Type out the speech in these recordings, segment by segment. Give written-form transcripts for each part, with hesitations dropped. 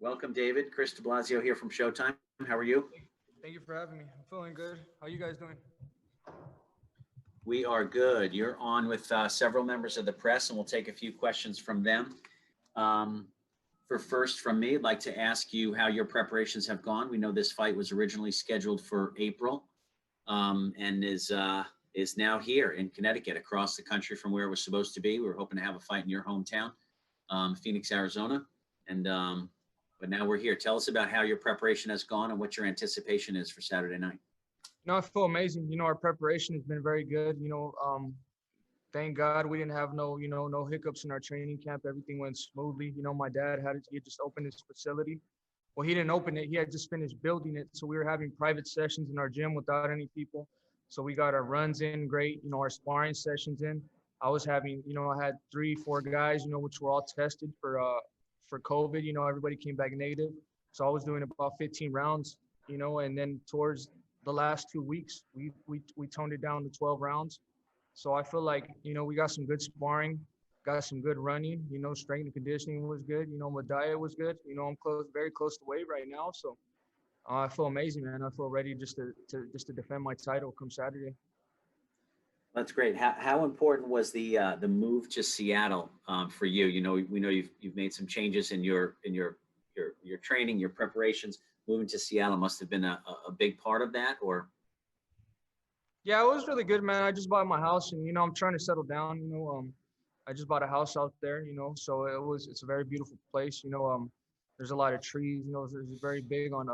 Welcome, David. Chris de Blasio here from Showtime. How are you? Thank you for having me. I'm feeling good. How you guys doing? We are good. You're on with several members of the press, and we'll take a few questions from them. Um, for first from me, I'd like to ask you how your preparations have gone. We know this fight was originally scheduled for April, and is now here in Connecticut, across the country from where it was supposed to be. We were hoping to have a fight in your hometown, Phoenix, Arizona, and but now we're here. Tell us about how your preparation has gone and what your anticipation is for Saturday night. No, I feel amazing. Our preparation has been very good. Thank God we didn't have no hiccups in our training camp. Everything went smoothly. My dad he had just opened his facility. Well, he didn't open it. He had just finished building it. So we were having private sessions in our gym without any people. So we got our runs in great, our sparring sessions in. I had 3, 4 guys, which were all tested for COVID. Everybody came back negative. So I was doing about 15 rounds, and then towards the last 2 weeks, we toned it down to 12 rounds. So I feel like, we got some good sparring, got some good running, strength and conditioning was good. My diet was good. I'm very close to weight right now. So I feel amazing, man. I feel ready just to defend my title come Saturday. That's great. How important was the move to Seattle for you? We know you've made some changes in your training, your preparations. Moving to Seattle must have been a big part of that, or? Yeah, it was really good, man. I just bought my house, and I'm trying to settle down. I just bought a house out there, so it's a very beautiful place. There's a lot of trees. It's very big on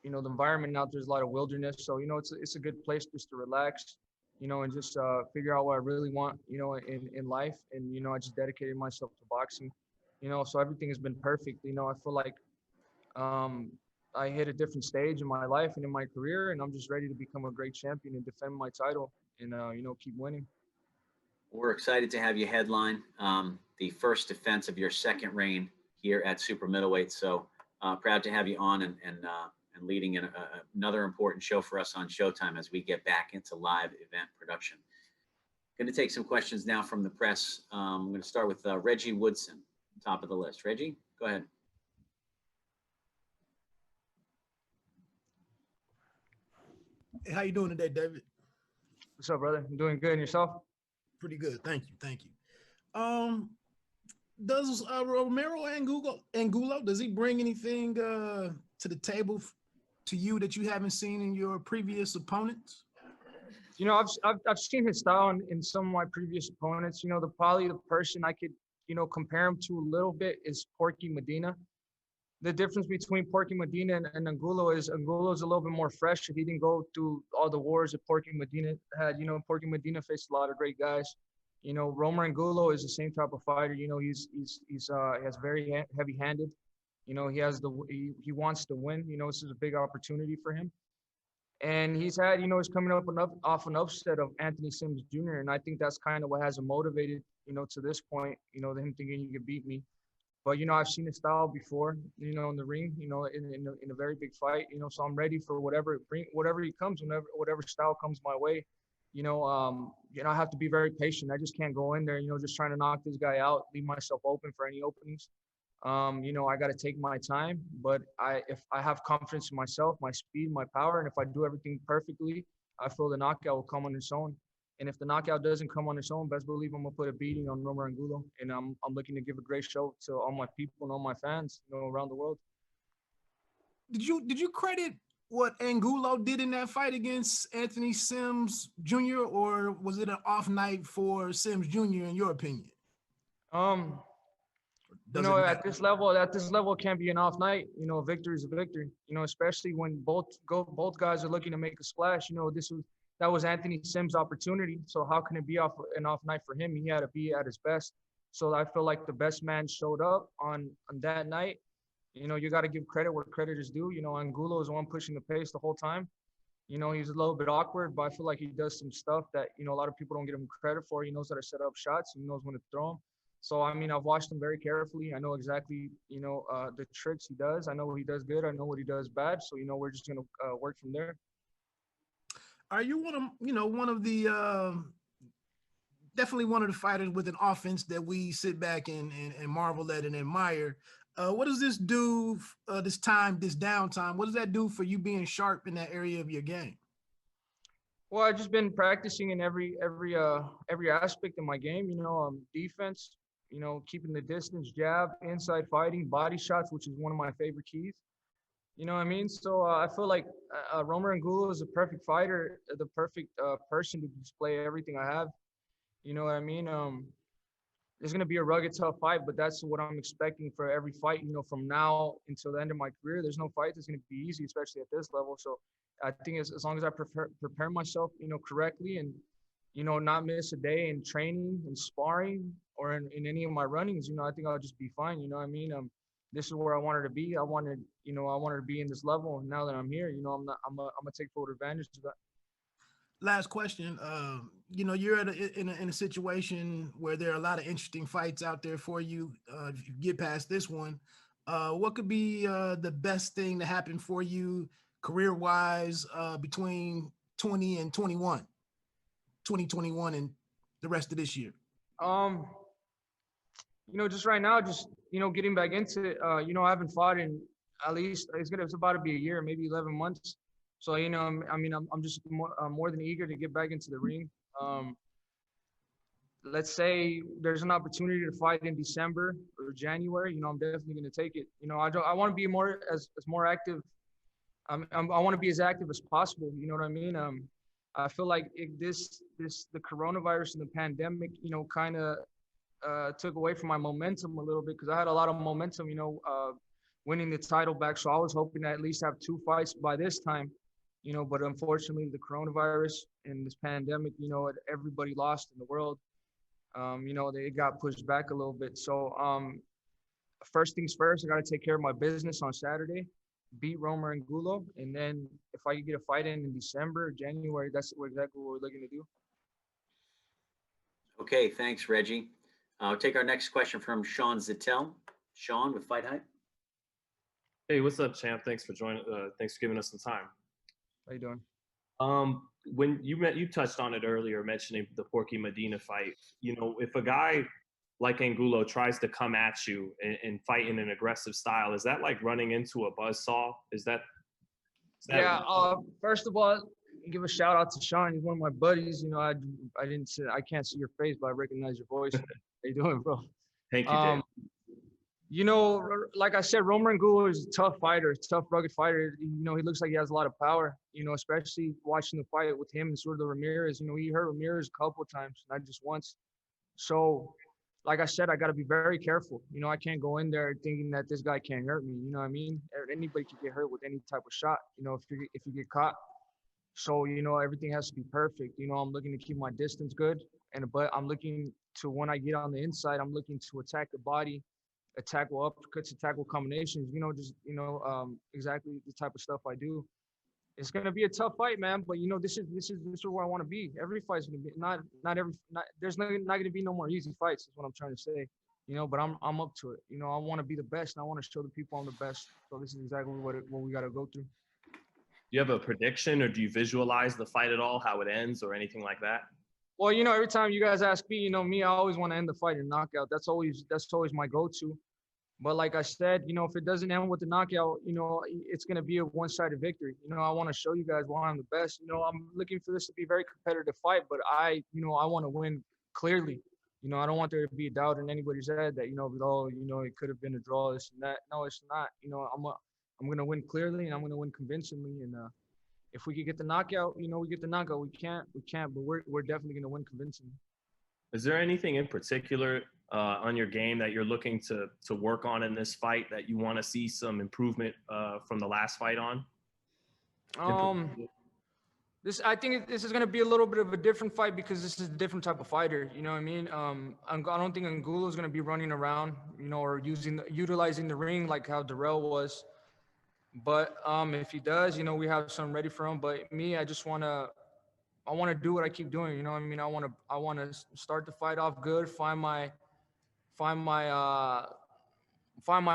the environment out there's a lot of wilderness. So it's a good place just to relax, and just figure out what I really want, in life. And I just dedicated myself to boxing, so everything has been perfect. I feel like um, I hit a different stage in my life and in my career, and I'm just ready to become a great champion and defend my title and keep winning. We're excited to have you headline the first defense of your second reign here at super middleweight. So proud to have you on and leading another important show for us on Showtime as we get back into live event production. Going to take some questions now from the press. I'm going to start with Reggie Woodson, top of the list. Reggie, go ahead. Hey, how you doing today, David? What's up, brother? I'm doing good. And yourself? Pretty good, thank you, thank you. Um, does Romero Angulo, does he bring anything to the table to you that you haven't seen in your previous opponents? I've seen his style in some of my previous opponents. Probably the person I could compare him to a little bit is Porky Medina. The difference between Porky Medina and Angulo is Angulo's a little bit more fresh. He didn't go through all the wars that Porky Medina had. Porky Medina faced a lot of great guys. Romer Angulo is the same type of fighter. He has very heavy-handed. He wants to win. This is a big opportunity for him. And he's coming off an upset of Anthony Sims Jr. And I think that's kind of what has him motivated, to this point, him thinking he could beat me. But, I've seen his style before, in the ring, in a very big fight, so I'm ready for whatever he comes, whatever style comes my way. I have to be very patient. I just can't go in there, just trying to knock this guy out, leave myself open for any openings. I got to take my time, but if I have confidence in myself, my speed, my power, and if I do everything perfectly, I feel the knockout will come on its own. And if the knockout doesn't come on its own, best believe I'm gonna put a beating on Romer Angulo, and I'm looking to give a great show to all my people and all my fans, around the world. Did you credit what Angulo did in that fight against Anthony Sims Jr., or was it an off night for Sims Jr. in your opinion? At this level, it can't be an off night. A victory is a victory. Especially when both guys are looking to make a splash. That was Anthony Sims' opportunity. So how can it be an off night for him? He had to be at his best. So I feel like the best man showed up on that night. You got to give credit where credit is due. Angulo is the one pushing the pace the whole time. He's a little bit awkward, but I feel like he does some stuff that, a lot of people don't give him credit for. He knows how to set up shots. He knows when to throw them. So, I've watched him very carefully. I know exactly, the tricks he does. I know what he does good. I know what he does bad. So, we're just going to work from there. Are you one of the definitely one of the fighters with an offense that we sit back and marvel at and admire? What does this do? This downtime. What does that do for you being sharp in that area of your game? Well, I've just been practicing in every aspect of my game. Defense. Keeping the distance, jab, inside fighting, body shots, which is one of my favorite keys. You know what I mean? So I feel like Romer Angulo is a perfect fighter, the perfect person to display everything I have. You know what I mean? It's gonna be a rugged, tough fight, but that's what I'm expecting for every fight. From now until the end of my career, there's no fight that's gonna be easy, especially at this level. So I think as long as I prepare myself, correctly, and not miss a day in training and sparring or in any of my runnings, I think I'll just be fine. You know what I mean? This is where I wanted to be. I wanted to be in this level, and now that I'm here, I'm gonna take full advantage of that. Last question. You're in a situation where there are a lot of interesting fights out there for you. If you get past this one, what could be the best thing to happen for you career-wise between 2021 and the rest of this year? Um, just right now, just getting back into it. I haven't fought in at least it's about to be a year, maybe 11 months. So I'm just more than eager to get back into the ring. Let's say there's an opportunity to fight in December or January. I'm definitely going to take it. I want to be more active. I want to be as active as possible. You know what I mean? I feel like the coronavirus and the pandemic, kind of took away from my momentum a little bit, because I had a lot of momentum, winning the title back. So I was hoping to at least have 2 fights by this time, but unfortunately the coronavirus and this pandemic, everybody lost in the world. They got pushed back a little bit. So first things first, I got to take care of my business on Saturday, beat Romer Angulo, and then if I could get a fight in December or January, that's exactly what we're looking to do. Okay, thanks, Reggie. I'll take our next question from Sean Zittel. Sean with FightHype. Hey, what's up, champ? Thanks for joining. Thanks for giving us some time. How you doing? When you touched on it earlier, mentioning the Porky Medina fight. If a guy like Angulo tries to come at you and fight in an aggressive style, is that like running into a buzzsaw? Is that yeah. First of all, give a shout out to Sean. He's one of my buddies. I can't see your face, but I recognize your voice. How you doing, bro? Thank you, Dave. Like I said, Romer Angulo is a tough fighter, a tough, rugged fighter. He looks like he has a lot of power, especially watching the fight with him and sort of Ramirez. He hurt Ramirez a couple of times, not just once. So, like I said, I got to be very careful. I can't go in there thinking that this guy can't hurt me. You know what I mean? Anybody can get hurt with any type of shot, if you get caught. So, everything has to be perfect. I'm looking to keep my distance good. But I'm looking to, when I get on the inside, I'm looking to attack the body, attack with uppercuts, attack with combinations, exactly the type of stuff I do. It's going to be a tough fight, man. But, this is where I want to be. Every fight's going to be, there's not going to be no more easy fights is what I'm trying to say. But I'm up to it. I want to be the best, and I want to show the people I'm the best. So this is exactly what we got to go through. Do you have a prediction, or do you visualize the fight at all, how it ends or anything like that? Well, every time you guys ask me, I always want to end the fight in knockout. That's always my go-to. But like I said, if it doesn't end with the knockout, it's going to be a one-sided victory. I want to show you guys why I'm the best. I'm looking for this to be a very competitive fight, but I want to win clearly. I don't want there to be a doubt in anybody's head that, it could have been a draw, this and that. No, it's not. I'm going to win clearly, and I'm going to win convincingly. And if we could get the knockout, we get the knockout. We can't, but we're definitely going to win convincingly. Is there anything in particular on your game that you're looking to work on in this fight that you want to see some improvement from the last fight on? I think this is going to be a little bit of a different fight because this is a different type of fighter. You know what I mean? I don't think Angulo is going to be running around, or utilizing the ring like how Darrell was. But if he does, we have something ready for him. But me, I want to do what I keep doing. You know what I mean? I want to start the fight off good, find my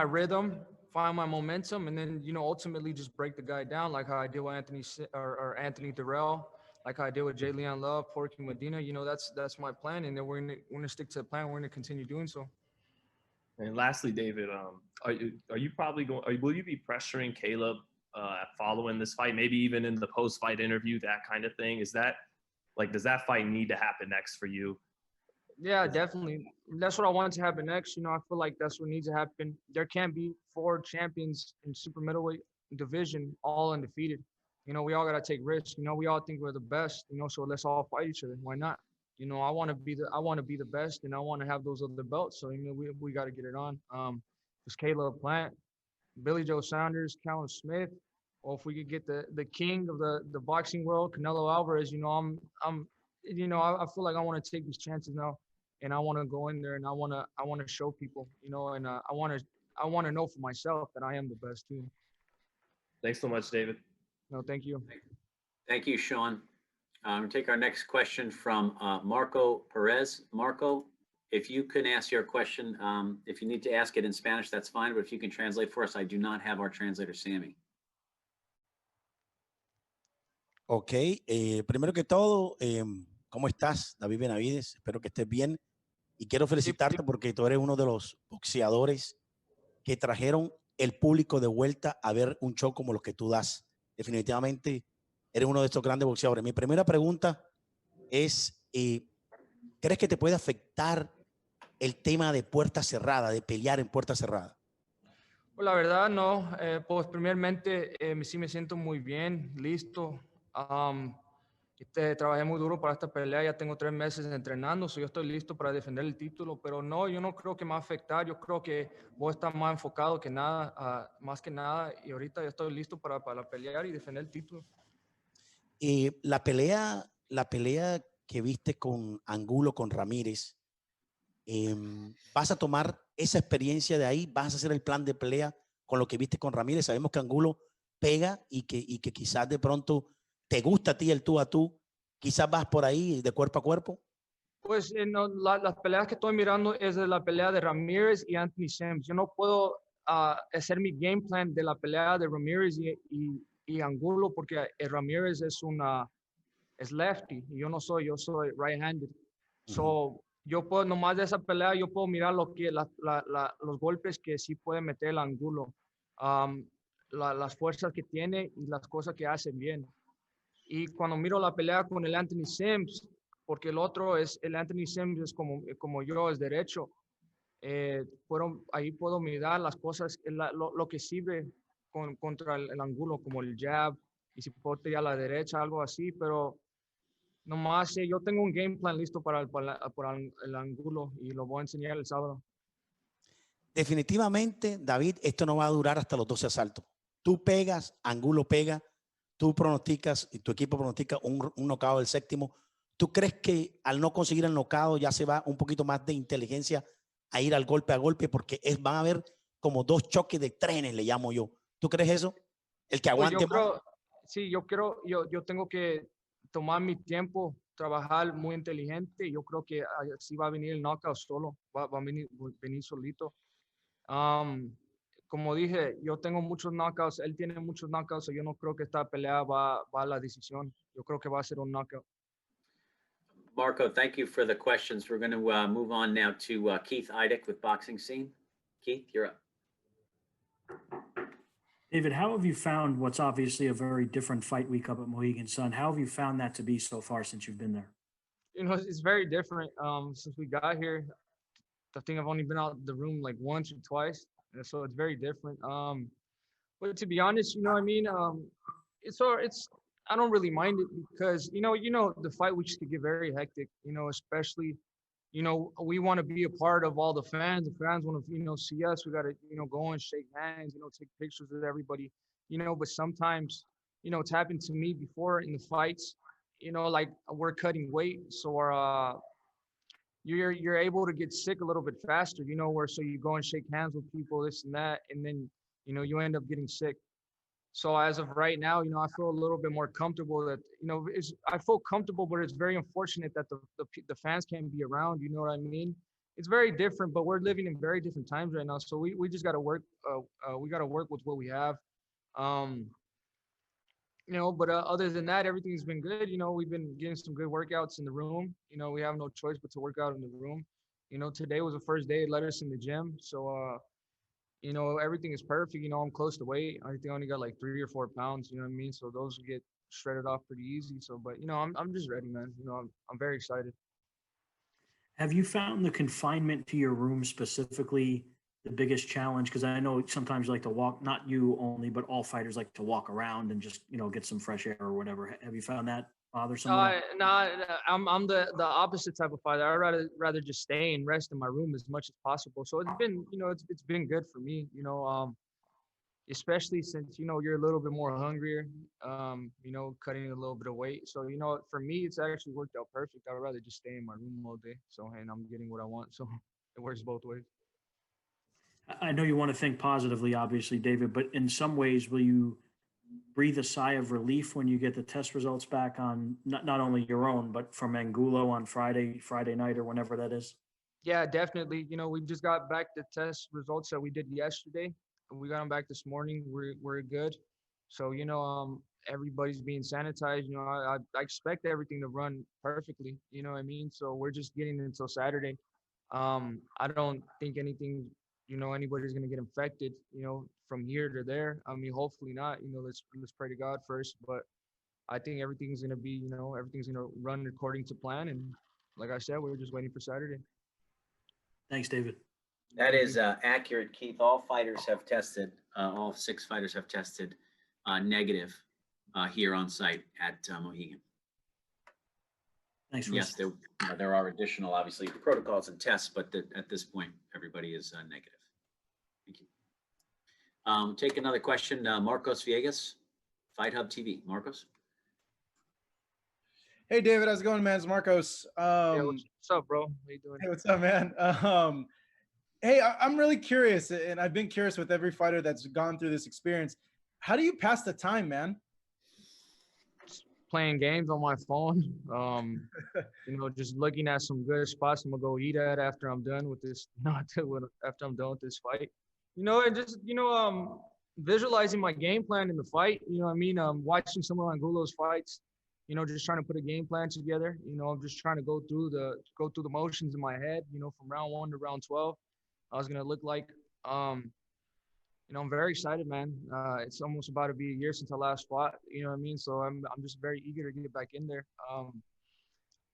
rhythm, find my momentum, and then ultimately just break the guy down like how I did with Anthony Darrell, like how I did with Jay Leon Love, Porky Medina. That's my plan, and then we're gonna stick to the plan. We're gonna continue doing so. And lastly, David, are you probably going? Will you be pressuring Caleb following this fight? Maybe even in the post-fight interview, that kind of thing. Is that like, does that fight need to happen next for you? Yeah, definitely. That's what I want to happen next. You know, I feel like that's what needs to happen. There can't be 4 champions in super middleweight division all undefeated. You know, we all gotta take risks. You know, we all think we're the best. You know, so let's all fight each other. Why not? You know, I want to be the best, and I want to have those other belts. So you know, we got to get it on. It's Caleb Plant, Billy Joe Saunders, Callum Smith, or if we could get the king of the boxing world, Canelo Alvarez. You know, you know, I feel like I want to take these chances now, and I want to go in there and I want to show people, you know, and I want to know for myself that I am the best too. Thanks so much, David. No, thank you. Thank you, Sean. We'll take our next question from Marco Perez. Marco, if you can ask your question, if you need to ask it in Spanish, that's fine, but if you can translate for us, I do not have our translator, Sammy. Ok, primero que todo, ¿cómo estás, David Benavidez? Espero que estés bien y quiero felicitarte porque tú eres uno de los boxeadores que trajeron el público de vuelta a ver un show como los que tú das. Definitivamente eres uno de estos grandes boxeadores. Mi primera pregunta es, ¿crees que te puede afectar el tema de puerta cerrada, de pelear en puerta cerrada? Pues la verdad no, pues primeramente sí me siento muy bien, listo. Trabajé muy duro para esta pelea, ya tengo 3 meses entrenando, so yo estoy listo para defender el título, pero no, yo no creo que me va a afectar, yo creo que voy a estar más enfocado que nada, más que nada, y ahorita ya estoy listo para pelear y defender el título. La pelea que viste con Angulo, con Ramírez, ¿vas a tomar esa experiencia de ahí? ¿Vas a hacer el plan de pelea con lo que viste con Ramírez? Sabemos que Angulo pega y que quizás de pronto te gusta a ti el tú a tú. Quizás vas por ahí de cuerpo a cuerpo. Pues no, las peleas que estoy mirando es de la pelea de Ramírez y Anthony Sims. Yo no puedo hacer mi game plan de la pelea de Ramírez y Angulo porque Ramírez es lefty y yo soy right-handed. So, yo puedo, nomás de esa pelea, yo puedo mirar los golpes que sí puede meter el Angulo, las fuerzas que tiene y las cosas que hace bien. Y cuando miro la pelea con el Anthony Sims, porque el Anthony Sims es como yo, es derecho, ahí puedo mirar las cosas, lo que sirve contra el Angulo, como el jab, y si puedo tirar a la derecha, algo así, pero nomás yo tengo un game plan listo para el Angulo y lo voy a enseñar el sábado. Definitivamente, David, esto no va a durar hasta los 12 asaltos. Tú pegas, Angulo pega, tú pronosticas y tu equipo pronostica un knockout del séptimo. ¿Tú crees que al no conseguir el knockout ya se va un poquito más de inteligencia a ir al golpe a golpe? Porque van a haber como 2 choques de trenes, le llamo yo. ¿Tú crees eso? El que aguante más. Sí, yo tengo que tomar mi tiempo, trabajar muy inteligente. Yo creo que así va a venir el knockout solo, va a venir solito. Como dije, yo tengo muchos knockouts, él tiene muchos knockouts, so yo no creo que esta pelea va a la decisión. Yo creo que va a ser un knockout. Marco, thank you for the questions. We're going to move on now to Keith Idec with Boxing Scene. Keith, you're up. David, how have you found what's obviously a very different fight week up at Mohegan Sun? How have you found that to be so far since you've been there? You know, it's very different. Since we got here, I think I've only been out of the room like once or twice, so it's very different. But to be honest, you know what I mean? I don't really mind it because you know the fight weeks could get very hectic. You know, especially we want to be a part of all the fans. The fans want to see us. We got to go and shake hands. Take pictures with everybody. But sometimes it's happened to me before in the fights. Like we're cutting weight, so you're able to get sick a little bit faster, so you go and shake hands with people, this and that, and then, you end up getting sick. So as of right now, I feel a little bit more comfortable that, I feel comfortable, but it's very unfortunate that the fans can't be around, you know what I mean? It's very different, but we're living in very different times right now. So we just got to work, we got to work with what we have. But other than that, everything's been good. We've been getting some good workouts in the room. We have no choice but to work out in the room. You know, today was the first day they let us in the gym. So, you know, everything is perfect. You know, I'm close to weight. I think I only got like 3 or 4 pounds, you know what I mean? So those get shredded off pretty easy. So, but, you know, I'm just ready, man. You know, I'm very excited. Have you found the confinement to your room specifically the biggest challenge? Because I know sometimes you like to walk, not you only, but all fighters like to walk around and just, you know, get some fresh air or whatever. Have you found that bothersome at all? No, I'm the opposite type of fighter. I'd rather just stay and rest in my room as much as possible. So it's been, you know, it's been good for me, you know, especially since, you know, you're a little bit more hungrier, you know, cutting a little bit of weight. So, you know, for me, it's actually worked out perfect. I'd rather just stay in my room all day. So, and I'm getting what I want. So it works both ways. I know you want to think positively, obviously, David, but in some ways, will you breathe a sigh of relief when you get the test results back on not only your own, but from Angulo on Friday night or whenever that is? Yeah, definitely. You know, we just got back the test results that we did yesterday. We got them back this morning. We're good. So, you know, everybody's being sanitized. You know, I expect everything to run perfectly. You know what I mean? So we're just getting until Saturday. I don't think anything, you know, anybody's gonna get infected, you know, from here to there. I mean, hopefully not. You know, let's pray to God first. But I think everything's gonna be, you know, everything's gonna run according to plan. And like I said, we're just waiting for Saturday. Thanks, David. That Thank is you. accurate, Keith. All fighters have tested, all 6 fighters have tested negative here on site at Mohegan. Thanks, Yes, Chris. there are additional, obviously, protocols and tests, but at this point, everybody is negative. Thank you. Take another question. Marcos Viegas, FightHub TV. Marcos? Hey, David, how's it going, man? It's Marcos. Yeah, what's up, bro? How you doing? Hey, what's up, man? Hey, I'm really curious, and I've been curious with every fighter that's gone through this experience. How do you pass the time, man? Just playing games on my phone. You know, just looking at some good spots I'm gonna go eat at after I'm done with this. After I'm done with this fight. You know, and just, you know, visualizing my game plan in the fight. You know what I mean? Watching some of Angulo's fights. You know, just trying to put a game plan together. You know, I'm just trying to go through the motions in my head. You know, from round 1 to round 12, I was gonna look like. You know, I'm very excited, man. It's almost about to be a year since I last fought. You know what I mean? So I'm just very eager to get back in there.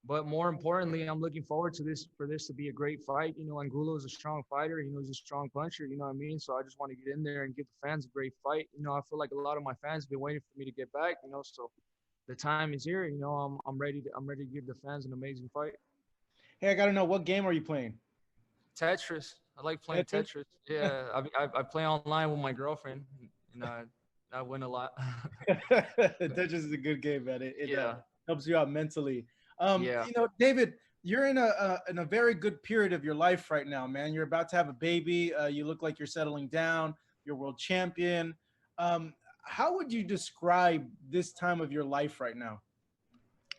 But more importantly, I'm looking forward to this to be a great fight. You know, Angulo is a strong fighter. You know, he's a strong puncher. You know what I mean? So I just want to get in there and give the fans a great fight. You know, I feel like a lot of my fans have been waiting for me to get back. You know, so the time is here. You know, I'm ready to give the fans an amazing fight. Hey, I got to know, what game are you playing? Tetris. I like playing Tetris. Yeah, I play online with my girlfriend, and I win a lot. Tetris is a good game, man. It Yeah. helps you out mentally. Yeah. You know, David, you're in a very good period of your life right now, man. You're about to have a baby. You look like you're settling down. You're world champion. How would you describe this time of your life right now?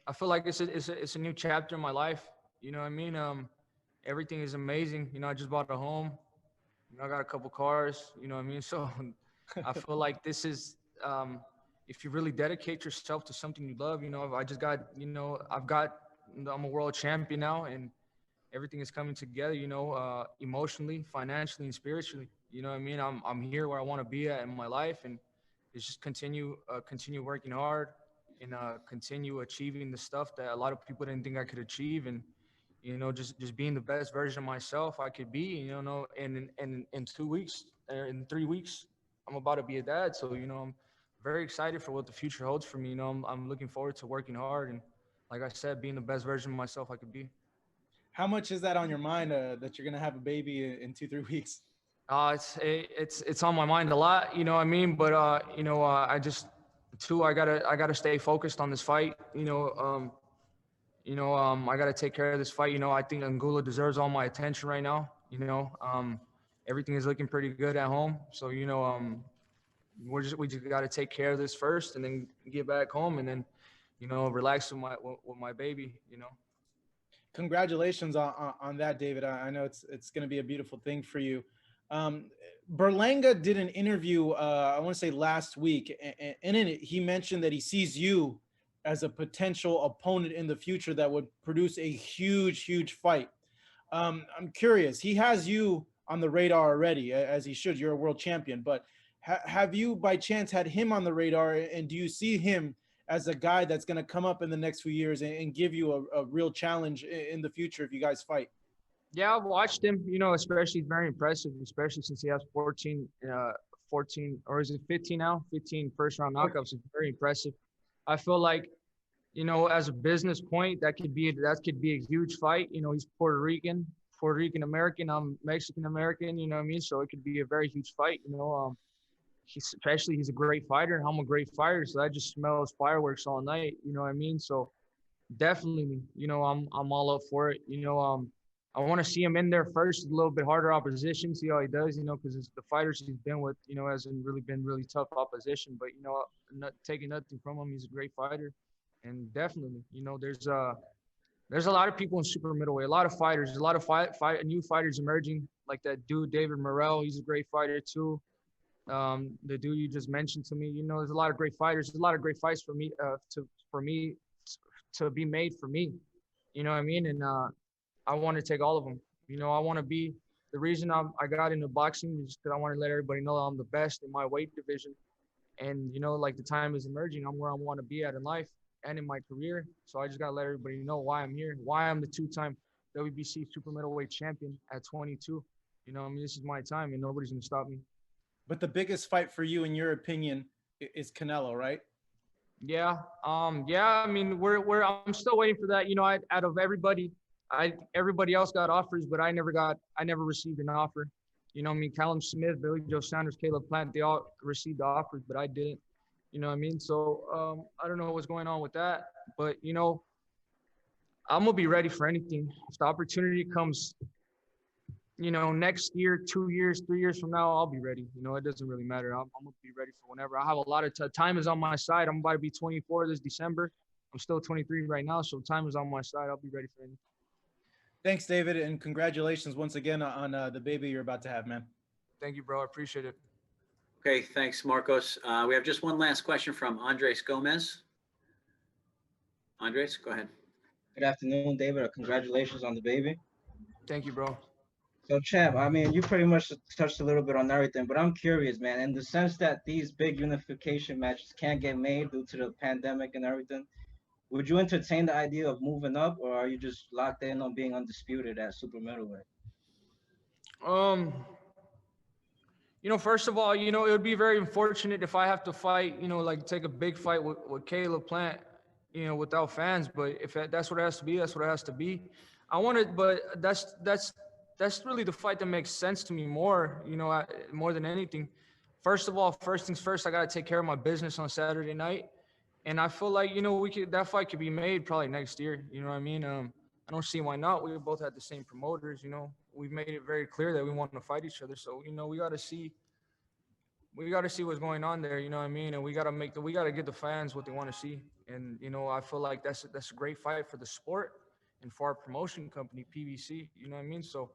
I feel like it's a new chapter in my life. You know what I mean? Everything is amazing. You know, I just bought a home. You know, I got a couple cars. You know what I mean? So I feel like this is if you really dedicate yourself to something you love. You know, I just got, you know, I'm a world champion now, and everything is coming together. You know, emotionally, financially, and spiritually. You know what I mean? I'm here where I want to be at in my life, and it's just continue working hard and continue achieving the stuff that a lot of people didn't think I could achieve, and you know, just being the best version of myself I could be. You know, and in 2 weeks or in 3 weeks, I'm about to be a dad. So you know, I'm very excited for what the future holds for me. You know, I'm looking forward to working hard and, like I said, being the best version of myself I could be. How much is that on your mind, that you're going to have a baby in 2, 3 weeks? It's on my mind a lot, you know what I mean? But you know, I gotta stay focused on this fight. I gotta take care of this fight. You know, I think Angulo deserves all my attention right now. You know, everything is looking pretty good at home. So you know, we just gotta take care of this first, and then get back home, and then, you know, relax with my baby. You know. Congratulations on that, David. I know it's going to be a beautiful thing for you. Berlanga did an interview, I want to say last week, and in it he mentioned that he sees you as a potential opponent in the future that would produce a huge fight. I'm curious. He has you on the radar already, as he should. You're a world champion, but have you by chance had him on the radar? And do you see him as a guy that's going to come up in the next few years and give you a real challenge in the future if you guys fight? Yeah, I've watched him, especially he's very impressive, especially since he has 14, or is it 15 now? 15 first round knockouts. It's very impressive. I feel like, as a business point, that could be a huge fight. He's Puerto Rican American. I'm Mexican American. You know what I mean? So it could be a very huge fight. He's a great fighter. I'm a great fighter, so I just smells fireworks all night. You know what I mean? So definitely, I'm all up for it. I want to see him in there first, a little bit harder opposition, see how he does. Because the fighters he's been with, hasn't really been really tough opposition. But not taking nothing from him, he's a great fighter, and definitely, there's a lot of people in super middleweight, a lot of fighters, a lot of new fighters emerging, like that dude David Morrell. He's a great fighter too. The dude you just mentioned to me, there's a lot of great fighters. There's a lot of great fights for me to be made for me. You know what I mean? And I want to take all of them. I want to be the reason I got into boxing is because I want to let everybody know I'm the best in my weight division. And like the time is emerging, I'm where I want to be at in life and in my career. So I just got to let everybody know why I'm here, why I'm the 2-time WBC super middleweight champion at 22. This is my time and nobody's going to stop me. But the biggest fight for you, in your opinion, is Canelo, right? Yeah. Yeah. I mean, I'm still waiting for that. Out of everybody else got offers, but I never received an offer. Callum Smith, Billy Joe Saunders, Caleb Plant, they all received the offers, but I didn't. You know what I mean? So I don't know what's going on with that, but I'm gonna be ready for anything. If the opportunity comes, next year, 2 years, 3 years from now, I'll be ready. It doesn't really matter. I'm gonna be ready for whenever. I have a lot of time is on my side. I'm about to be 24 this December. I'm still 23 right now, so time is on my side. I'll be ready for anything. Thanks, David, and congratulations once again on the baby you're about to have, man. Thank you, bro. I appreciate it. Okay, thanks, Marcos. We have just one last question from Andres Gomez. Andres, go ahead. Good afternoon, David. Congratulations on the baby. Thank you, bro. So, champ, I mean, you pretty much touched a little bit on everything, but I'm curious, man, in the sense that these big unification matches can't get made due to the pandemic and everything, would you entertain the idea of moving up, or are you just locked in on being undisputed at super middleweight? First of all, it would be very unfortunate if I have to fight, like take a big fight with Caleb Plant, without fans. But if that's what it has to be, that's what it has to be. I want it, but that's really the fight that makes sense to me more, more than anything. First of all, first things first, I got to take care of my business on Saturday night. And I feel like, that fight could be made probably next year. You know what I mean? I don't see why not. We both had the same promoters, We've made it very clear that we want to fight each other. So, we got to see what's going on there, you know what I mean? And we got to give the fans what they want to see. And, I feel like that's a great fight for the sport and for our promotion company, PBC, you know what I mean? So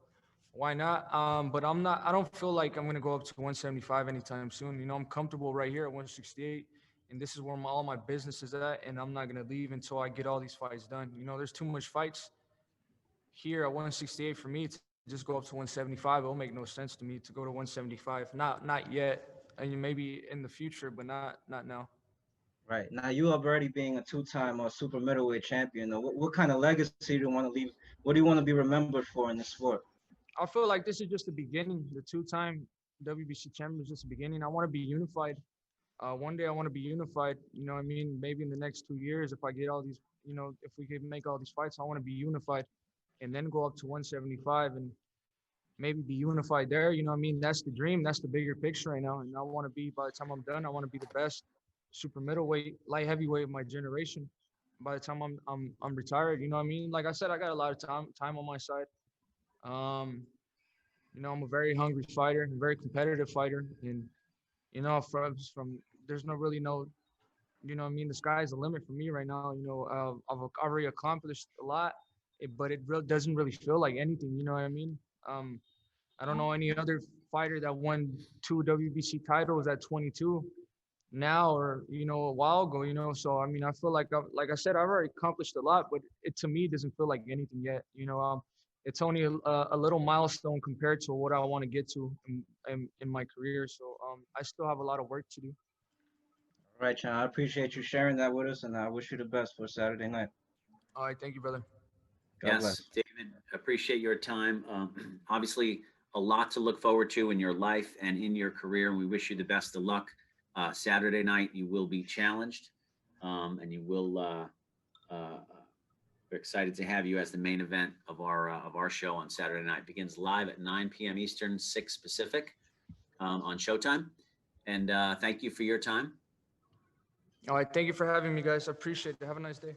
why not? But I don't feel like I'm going to go up to 175 anytime soon. I'm comfortable right here at 168. And this is where all my business is at, and I'm not going to leave until I get all these fights done. There's too much fights here at 168 for me to just go up to 175. It'll make no sense to me to go to 175. Not yet. I mean, maybe in the future, but not now. Right. Now, you already being a 2-time super middleweight champion, what kind of legacy do you want to leave? What do you want to be remembered for in the sport? I feel like this is just the beginning. The 2-time WBC champion is just the beginning. I want to be unified. One day I want to be unified, you know what I mean? Maybe in the next 2 years, if I get all these, if we could make all these fights, I want to be unified and then go up to 175 and maybe be unified there. You know what I mean? That's the dream. That's the bigger picture right now. And I want to be, by the time I'm done, I want to be the best super middleweight, light heavyweight of my generation. By the time I'm retired, you know what I mean? Like I said, I got a lot of time on my side. I'm a very hungry fighter, a very competitive fighter. And, from there's really no, you know what I mean? The sky's the limit for me right now. I've already accomplished a lot, but it really doesn't really feel like anything. You know what I mean? I don't know any other fighter that won 2 WBC titles at 22 now, or, a while ago, so, I mean, I feel like, like I said, I've already accomplished a lot, but it, to me, doesn't feel like anything yet. it's only a little milestone compared to what I want to get to in my career. So I still have a lot of work to do. All right, Chan. I appreciate you sharing that with us, and I wish you the best for Saturday night. All right, thank you, brother. God bless. Yes, David, appreciate your time. Obviously, a lot to look forward to in your life and in your career, and we wish you the best of luck. Saturday night, you will be challenged, and you will. We're excited to have you as the main event of our show on Saturday night. It begins live at 9 p.m. Eastern, 6 Pacific, on Showtime. And thank you for your time. All right, thank you for having me, guys. I appreciate it. Have a nice day.